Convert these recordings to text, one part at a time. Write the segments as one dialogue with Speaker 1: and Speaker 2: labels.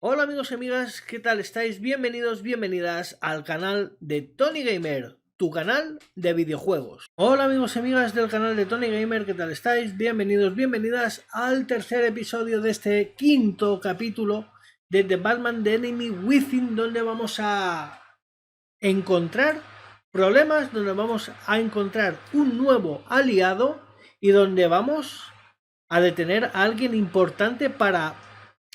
Speaker 1: Hola amigos y amigas, ¿qué tal estáis? Bienvenidos, bienvenidas al canal de Tony Gamer, tu canal de videojuegos. Hola amigos y amigas del canal de Tony Gamer, ¿qué tal estáis? Bienvenidos, bienvenidas al tercer episodio de este quinto capítulo de The Batman The Enemy Within, donde vamos a encontrar problemas, donde vamos a encontrar un nuevo aliado y donde vamos a detener a alguien importante para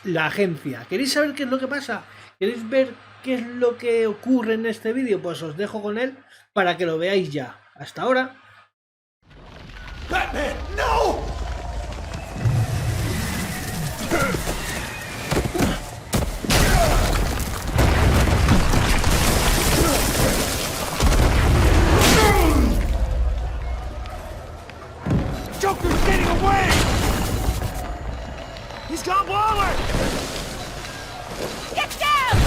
Speaker 1: la agencia. ¿Queréis saber qué es lo que pasa? ¿Queréis ver qué es lo que ocurre en este vídeo? Pues os dejo con él para que lo veáis ya. Hasta ahora.
Speaker 2: Batman, no! Joker's getting away! He's gone forward!
Speaker 3: Get down!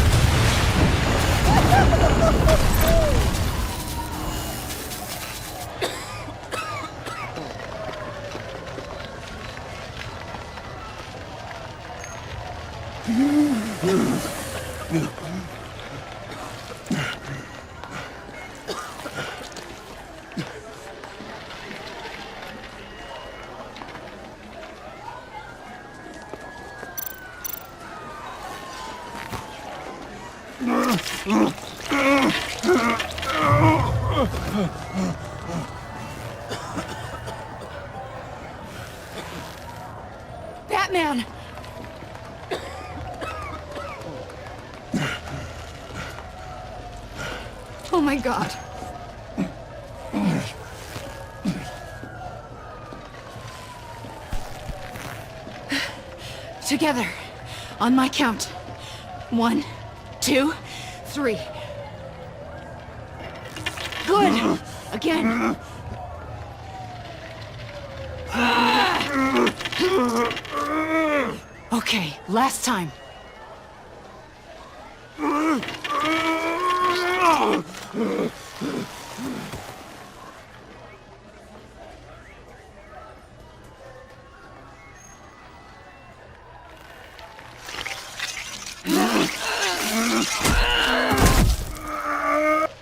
Speaker 3: Batman! Oh my God. Together, on my count. 1, 2, 3. Good! Again. Okay, last time.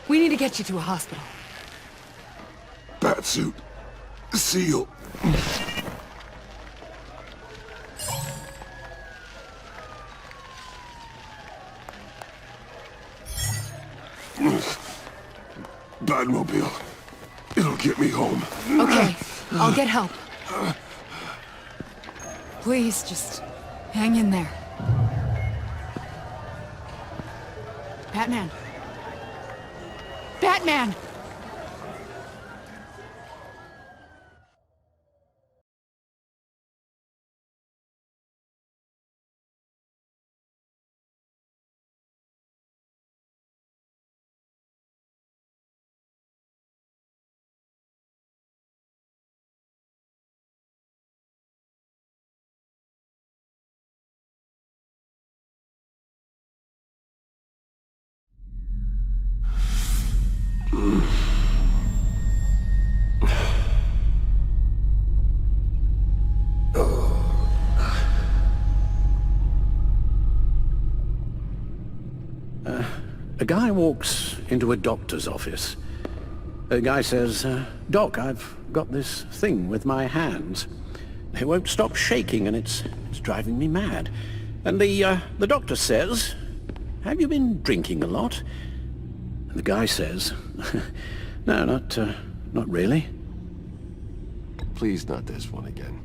Speaker 3: We need to get you to a hospital.
Speaker 2: Batsuit. Seal. Batmobile. It'll get me home.
Speaker 3: Okay, I'll get help. Please, just hang in there. Batman. Batman!
Speaker 4: A guy walks into a doctor's office. The guy says, Doc, I've got this thing with my hands. They won't stop shaking and it's driving me mad. And the doctor says, have you been drinking a lot? And the guy says, no, not really.
Speaker 2: Please, not this one again.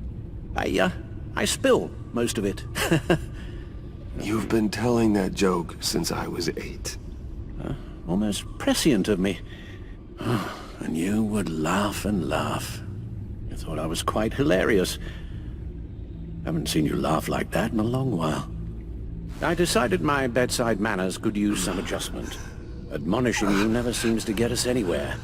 Speaker 4: I spill most of it.
Speaker 2: You've been telling that joke since I was 8.
Speaker 4: Almost prescient of me. Oh, and you would laugh and laugh. You thought I was quite hilarious. Haven't seen you laugh like that in a long while. I decided my bedside manners could use some adjustment. Admonishing you never seems to get us anywhere.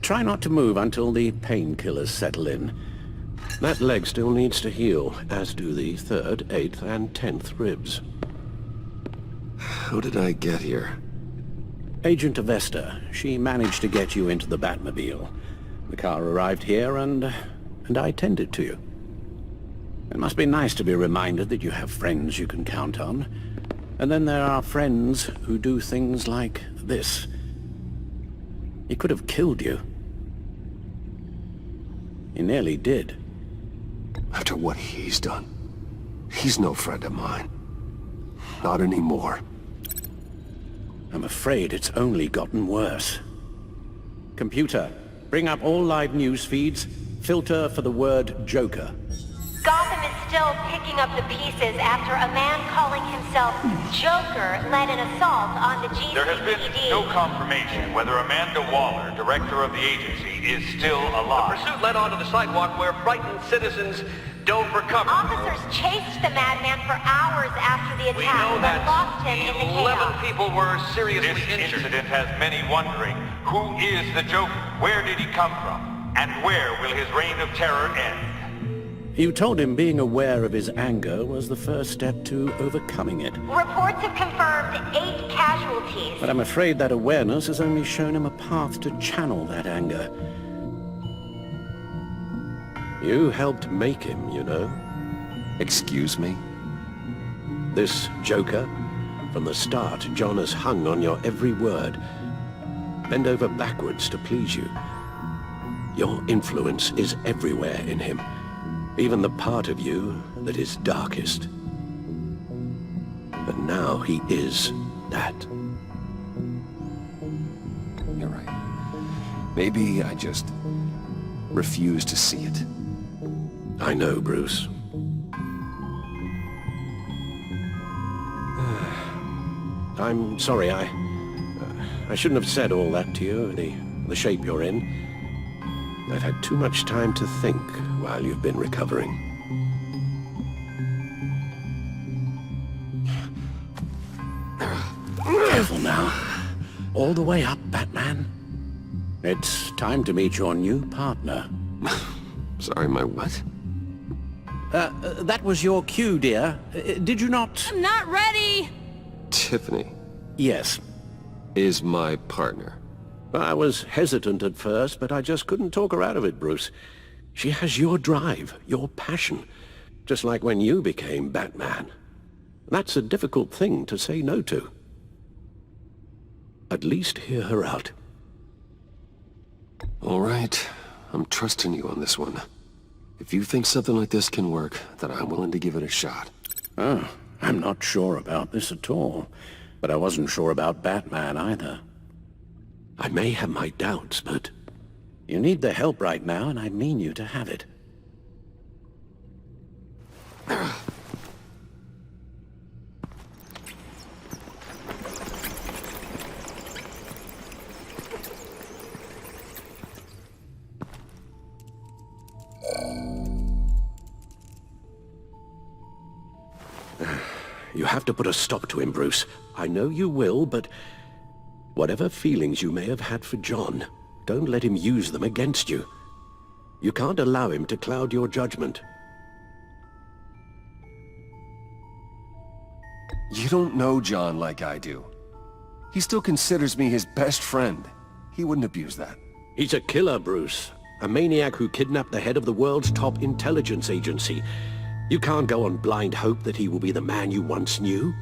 Speaker 4: Try not to move until the painkillers settle in. That leg still needs to heal, as do the 3rd, 8th, and 10th ribs.
Speaker 2: How did I get here?
Speaker 4: Agent Avesta, she managed to get you into the Batmobile. The car arrived here and I tended to you. It must be nice to be reminded that you have friends you can count on. And then there are friends who do things like this. He could have killed you. He nearly did.
Speaker 2: After what he's done, he's no friend of mine. Not anymore.
Speaker 4: I'm afraid it's only gotten worse. Computer, bring up all live news feeds. Filter for the word Joker.
Speaker 5: Gotham is still picking up the pieces after a man calling himself Joker led an assault on the GCPD.
Speaker 6: There has been no confirmation whether Amanda Waller, director of the agency, is still alive.
Speaker 7: The pursuit led onto the sidewalk where frightened citizens dove for cover.
Speaker 5: Officers chased the madman for hours after the
Speaker 7: We
Speaker 5: attack,
Speaker 7: know
Speaker 5: but
Speaker 7: that
Speaker 5: lost him in the
Speaker 7: 11
Speaker 5: chaos.
Speaker 7: people were seriously
Speaker 6: This
Speaker 7: injured.
Speaker 6: incident has many wondering, who is the Joker? Where did he come from? And where will his reign of terror end?
Speaker 4: You told him being aware of his anger was the first step to overcoming it.
Speaker 5: Reports have confirmed 8 casualties.
Speaker 4: But I'm afraid that awareness has only shown him a path to channel that anger. You helped make him, you know.
Speaker 2: Excuse me?
Speaker 4: This Joker, from the start, John has hung on your every word. Bend over backwards to please you. Your influence is everywhere in him. Even the part of you that is darkest. And now he is that.
Speaker 2: You're right. Maybe I just refuse to see it.
Speaker 4: I know, Bruce. I'm sorry, I shouldn't have said all that to you, the shape you're in. I've had too much time to think while you've been recovering. Careful now. All the way up, Batman. It's time to meet your new partner.
Speaker 2: Sorry, my what?
Speaker 4: That was your cue, dear. Did you not?
Speaker 3: I'm not ready!
Speaker 2: Tiffany
Speaker 4: Yes.
Speaker 2: is my partner.
Speaker 4: I was hesitant at first, but I just couldn't talk her out of it, Bruce. She has your drive, your passion, just like when you became Batman. That's a difficult thing to say no to. At least hear her out.
Speaker 2: All right, I'm trusting you on this one. If you think something like this can work, then I'm willing to give it a shot.
Speaker 4: Oh, I'm not sure about this at all, but I wasn't sure about Batman either. I may have my doubts, but you need the help right now, and I mean you to have it. You have to put a stop to him, Bruce. I know you will, but whatever feelings you may have had for John, don't let him use them against you. You can't allow him to cloud your judgment.
Speaker 2: You don't know John like I do. He still considers me his best friend. He wouldn't abuse that.
Speaker 4: He's a killer, Bruce. A maniac who kidnapped the head of the world's top intelligence agency. You can't go on blind hope that he will be the man you once knew.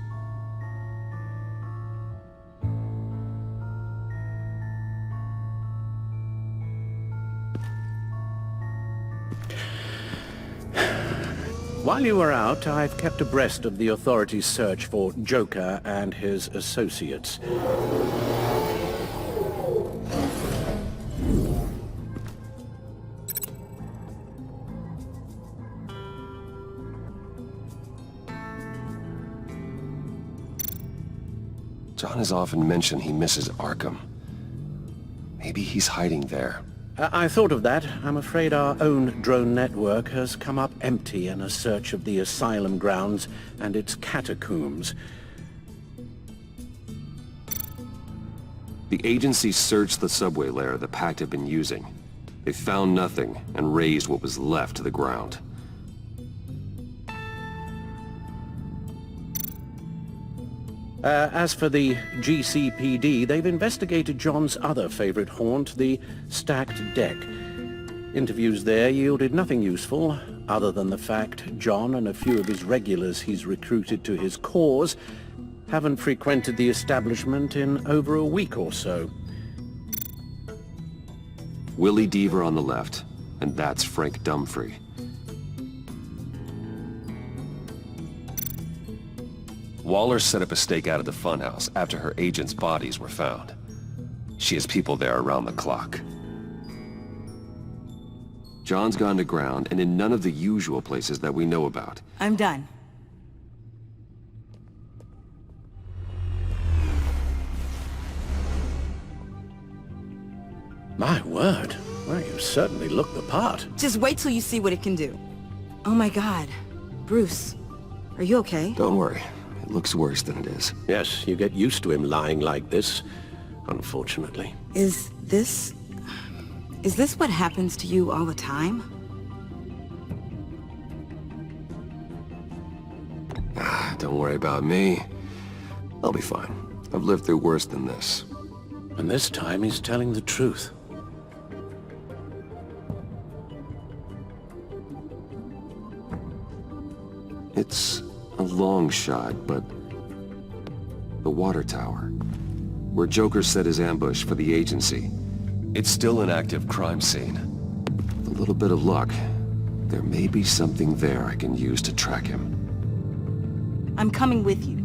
Speaker 4: While you were out, I've kept abreast of the authorities' search for Joker and his associates.
Speaker 2: John has often mentioned he misses Arkham. Maybe he's hiding there.
Speaker 4: I thought of that. I'm afraid our own drone network has come up empty in a search of the asylum grounds and its catacombs.
Speaker 2: The agency searched the subway lair the Pact had been using. They found nothing and razed what was left to the ground.
Speaker 4: As for the GCPD, they've investigated John's other favorite haunt, the stacked deck. Interviews there yielded nothing useful, other than the fact John and a few of his regulars he's recruited to his cause haven't frequented the establishment in over a week or so.
Speaker 2: Willie Deaver on the left, and that's Frank Dumfrey. Waller set up a stake out of the funhouse after her agents' bodies were found. She has people there around the clock. John's gone to ground and in none of the usual places that we know about.
Speaker 3: I'm done.
Speaker 4: My word. Well, you certainly look the part.
Speaker 3: Just wait till you see what it can do. Oh my God. Bruce, are you okay?
Speaker 2: Don't worry. It looks worse than it is.
Speaker 4: Yes, you get used to him lying like this, unfortunately.
Speaker 3: Is this what happens to you all the time?
Speaker 2: Don't worry about me. I'll be fine. I've lived through worse than this.
Speaker 4: And this time he's telling the truth.
Speaker 2: It's a long shot, but the water tower, where Joker set his ambush for the agency, it's still an active crime scene. With a little bit of luck, there may be something there I can use to track him.
Speaker 3: I'm coming with you.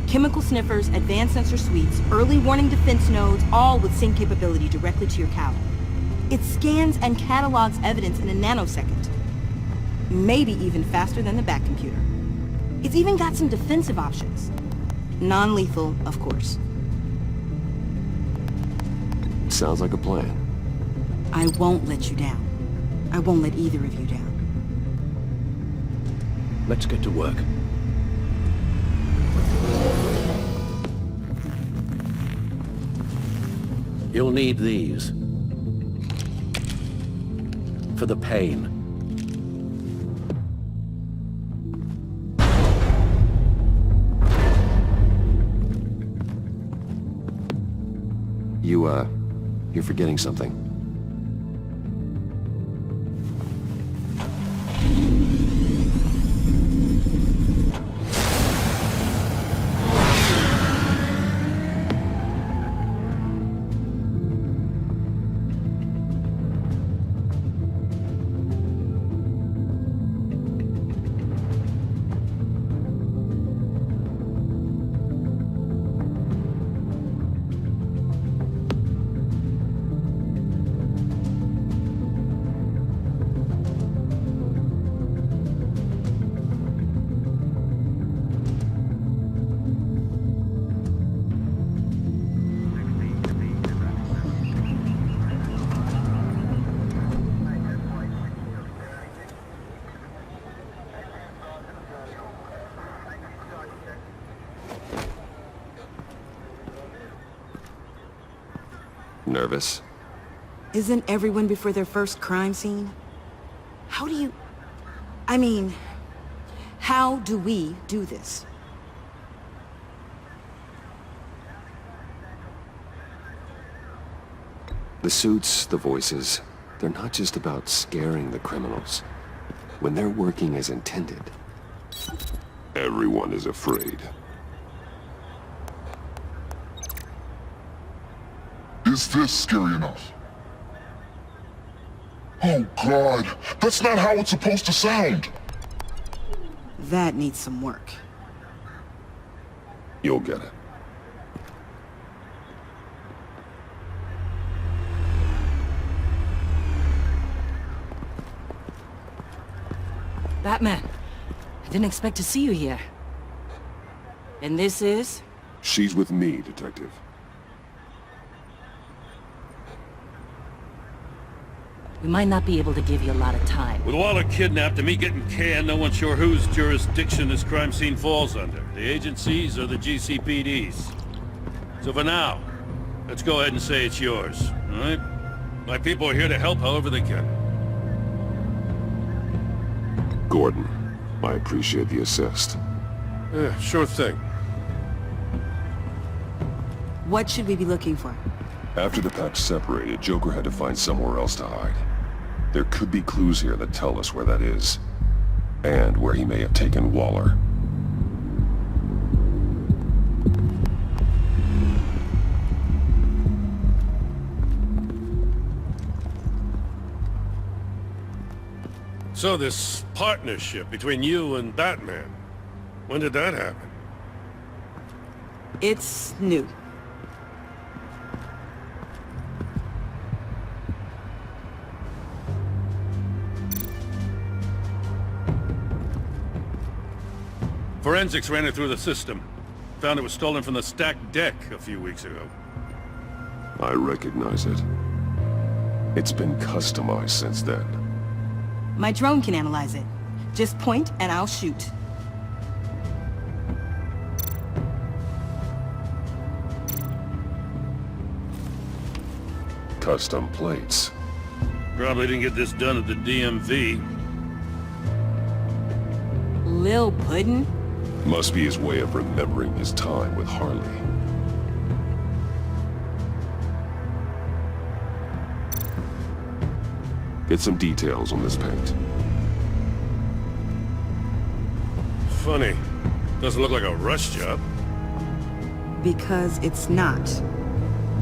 Speaker 3: Chemical sniffers, advanced sensor suites, early warning defense nodes, all with sync capability directly to your calorie. It scans and catalogs evidence in a nanosecond. Maybe even faster than the back computer. It's even got some defensive options. Non-lethal, of course.
Speaker 2: Sounds like a plan.
Speaker 3: I won't let you down. I won't let either of you down.
Speaker 4: Let's get to work. You'll need these. For the pain.
Speaker 2: You're forgetting something. Nervous?
Speaker 3: Isn't everyone before their first crime scene? How do we do this?
Speaker 2: The suits, the voices, they're not just about scaring the criminals. When they're working as intended, everyone is afraid.
Speaker 8: Is this scary enough? Oh God, that's not how it's supposed to sound!
Speaker 3: That needs some work.
Speaker 2: You'll get it.
Speaker 9: Batman, I didn't expect to see you here. And this is?
Speaker 2: She's with me, Detective.
Speaker 9: We might not be able to give you a lot of time.
Speaker 10: With Waller kidnapped and me getting canned, no one's sure whose jurisdiction this crime scene falls under. The agencies or the GCPD's. So for now, let's go ahead and say it's yours, all right? My people are here to help however they can.
Speaker 2: Gordon, I appreciate the assist.
Speaker 10: Yeah, sure thing.
Speaker 3: What should we be looking for?
Speaker 2: After the pack separated, Joker had to find somewhere else to hide. There could be clues here that tell us where that is, and where he may have taken Waller.
Speaker 10: So this partnership between you and Batman, when did that happen?
Speaker 3: It's new.
Speaker 10: Forensics ran it through the system. Found it was stolen from the stacked deck a few weeks ago.
Speaker 2: I recognize it. It's been customized since then.
Speaker 3: My drone can analyze it. Just point and I'll shoot.
Speaker 2: Custom plates.
Speaker 10: Probably didn't get this done at the DMV.
Speaker 3: Lil Puddin'?
Speaker 2: Must be his way of remembering his time with Harley. Get some details on this paint.
Speaker 10: Funny. Doesn't look like a rush job.
Speaker 3: Because it's not.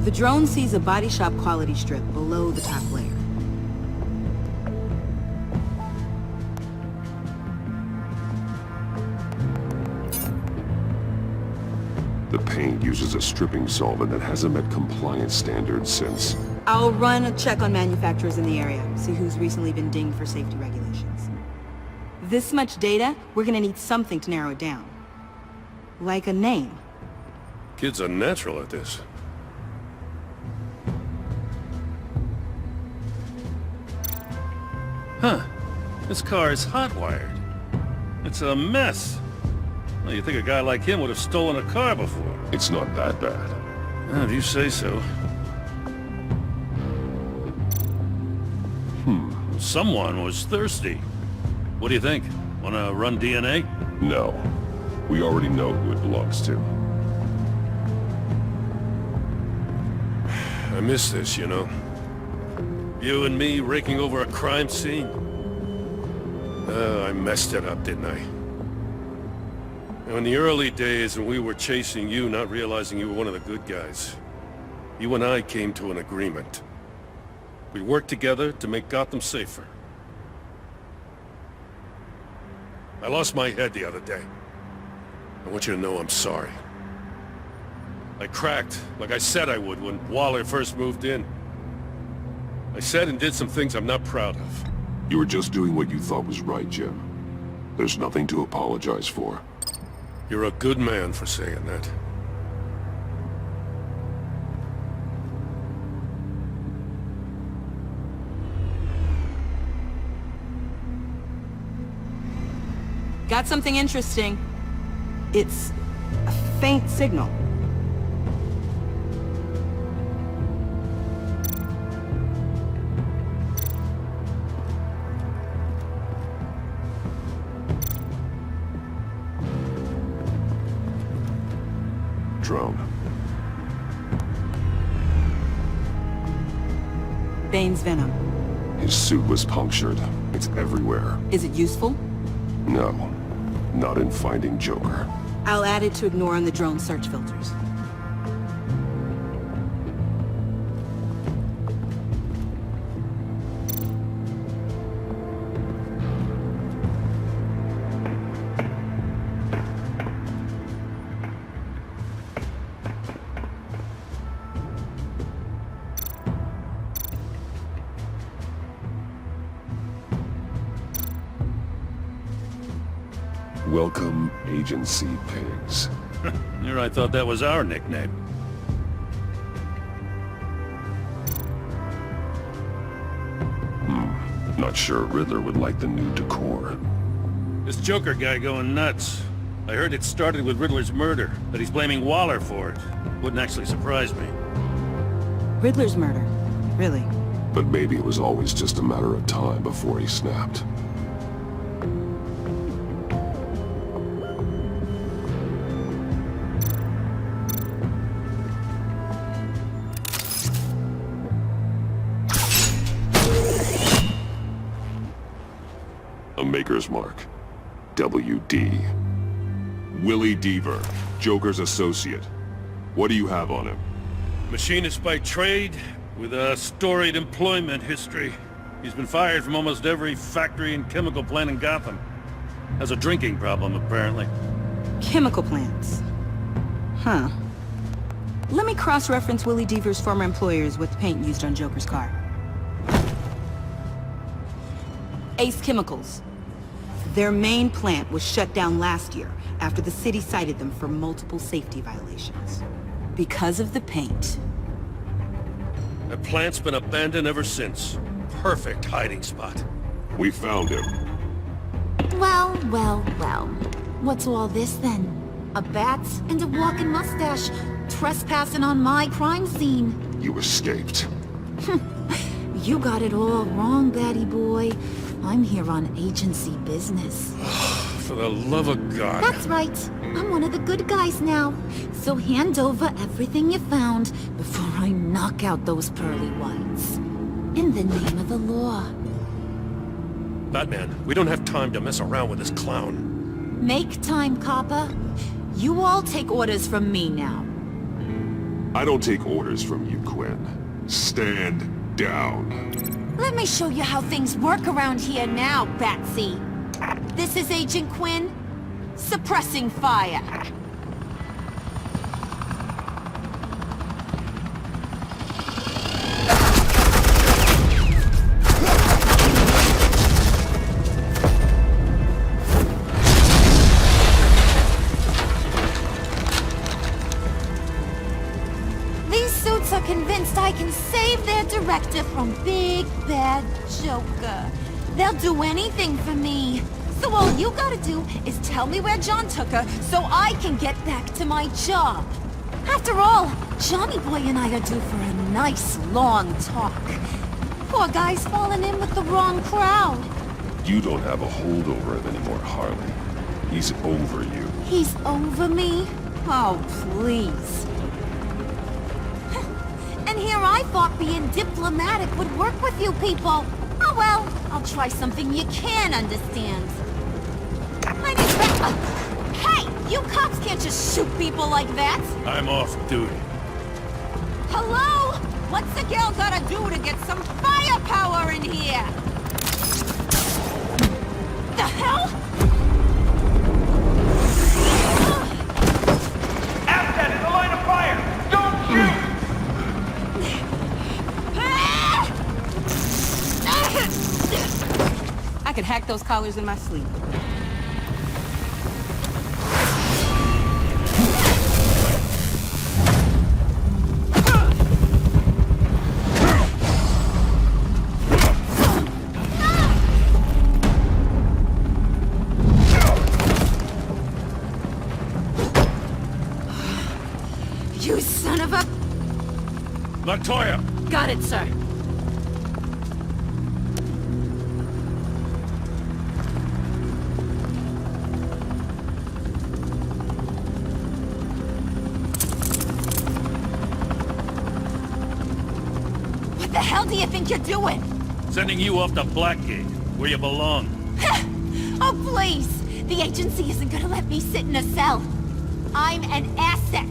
Speaker 3: The drone sees a body shop quality strip below the top layer.
Speaker 2: The paint uses a stripping solvent that hasn't met compliance standards since...
Speaker 3: I'll run a check on manufacturers in the area, see who's recently been dinged for safety regulations. This much data, we're gonna need something to narrow it down. Like a name.
Speaker 10: Kid's a natural at this. Huh. This car is hot-wired. It's a mess. Well, you'd think a guy like him would have stolen a car before.
Speaker 2: It's not that bad.
Speaker 10: Well, if you say so. Someone was thirsty. What do you think? Wanna run DNA?
Speaker 2: No. We already know who it belongs to.
Speaker 10: I miss this, you know. You and me raking over a crime scene. I messed it up, didn't I? Now, in the early days when we were chasing you, not realizing you were one of the good guys, you and I came to an agreement. We worked together to make Gotham safer. I lost my head the other day. I want you to know I'm sorry. I cracked, like I said I would when Waller first moved in. I said and did some things I'm not proud of.
Speaker 2: You were just doing what you thought was right, Jim. There's nothing to apologize for.
Speaker 10: You're a good man for saying that.
Speaker 3: Got something interesting. It's a faint signal.
Speaker 2: Drone.
Speaker 3: Bane's venom.
Speaker 2: His suit was punctured. It's everywhere.
Speaker 3: Is it useful?
Speaker 2: No. Not in finding Joker.
Speaker 3: I'll add it to ignore on the drone search filters.
Speaker 2: Welcome, Agency Pigs.
Speaker 10: Here I thought that was our nickname.
Speaker 2: Not sure Riddler would like the new decor.
Speaker 10: This Joker guy going nuts. I heard it started with Riddler's murder, that he's blaming Waller for it. Wouldn't actually surprise me.
Speaker 3: Riddler's murder? Really?
Speaker 2: But maybe it was always just a matter of time before he snapped.
Speaker 8: Maker's Mark. WD. Willie Deaver, Joker's associate. What do you have on him?
Speaker 10: Machinist by trade, with a storied employment history. He's been fired from almost every factory and chemical plant in Gotham. Has a drinking problem, apparently.
Speaker 3: Chemical plants. Huh. Let me cross-reference Willie Deaver's former employers with the paint used on Joker's car. Ace Chemicals. Their main plant was shut down last year after the city cited them for multiple safety violations. Because of the paint.
Speaker 10: The plant's been abandoned ever since. Perfect hiding spot.
Speaker 8: We found him.
Speaker 11: Well, well, well. What's all this then? A bat and a walking mustache trespassing on my crime scene.
Speaker 8: You escaped.
Speaker 11: You got it all wrong, Batty boy. I'm here on agency business.
Speaker 10: For the love of God.
Speaker 11: That's right. I'm one of the good guys now. So hand over everything you found before I knock out those pearly whites. In the name of the law.
Speaker 10: Batman, we don't have time to mess around with this clown.
Speaker 11: Make time, copper. You all take orders from me now.
Speaker 8: I don't take orders from you, Quinn. Stand down.
Speaker 11: Let me show you how things work around here now, Batsy. This is Agent Quinn, suppressing fire. These suits are convinced I can save their director from Big Bad Joker. They'll do anything for me. So all you gotta do is tell me where John took her so I can get back to my job. After all, Johnny Boy and I are due for a nice long talk. Poor guy's fallen in with the wrong crowd.
Speaker 8: You don't have a hold over him anymore, Harley. He's over you.
Speaker 11: He's over me? Oh, please. And here I thought being diplomatic would work with you people. Oh well, I'll try something you can understand. I need that. Hey, you cops can't just shoot people like that.
Speaker 10: I'm off duty.
Speaker 11: Hello? What's the girl gotta do to get some firepower in here? The hell?
Speaker 6: After in the line of fire! Don't shoot!
Speaker 3: I could hack those collars in my sleep.
Speaker 11: You son of a...
Speaker 10: Latoya!
Speaker 11: Got it, sir. What the hell do you think you're doing?
Speaker 10: Sending you off to Blackgate, where you belong.
Speaker 11: Oh, please! The agency isn't gonna let me sit in a cell. I'm an asset.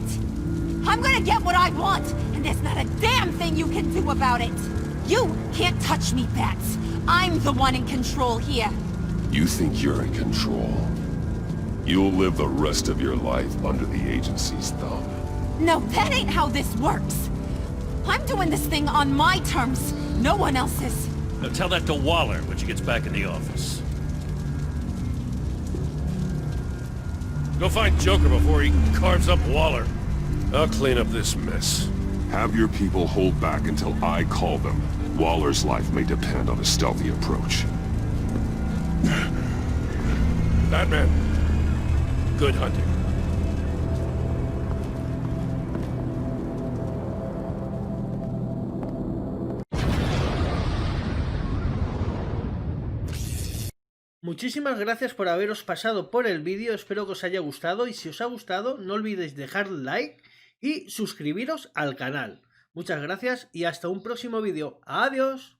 Speaker 11: I'm gonna get what I want, and there's not a damn thing you can do about it. You can't touch me, Bats. I'm the one in control here.
Speaker 8: You think you're in control? You'll live the rest of your life under the agency's thumb.
Speaker 11: No, that ain't how this works. I'm doing this thing on my terms. No one else's.
Speaker 10: Now tell that to Waller when she gets back in the office. Go find Joker before he carves up Waller. I'll clean up this mess.
Speaker 8: Have your people hold back until I call them. Waller's life may depend on a stealthy approach.
Speaker 10: Batman, good hunting.
Speaker 1: Muchísimas gracias por haberos pasado por el vídeo, espero que os haya gustado y si os ha gustado no olvidéis dejar like y suscribiros al canal. Muchas gracias y hasta un próximo vídeo. ¡Adiós!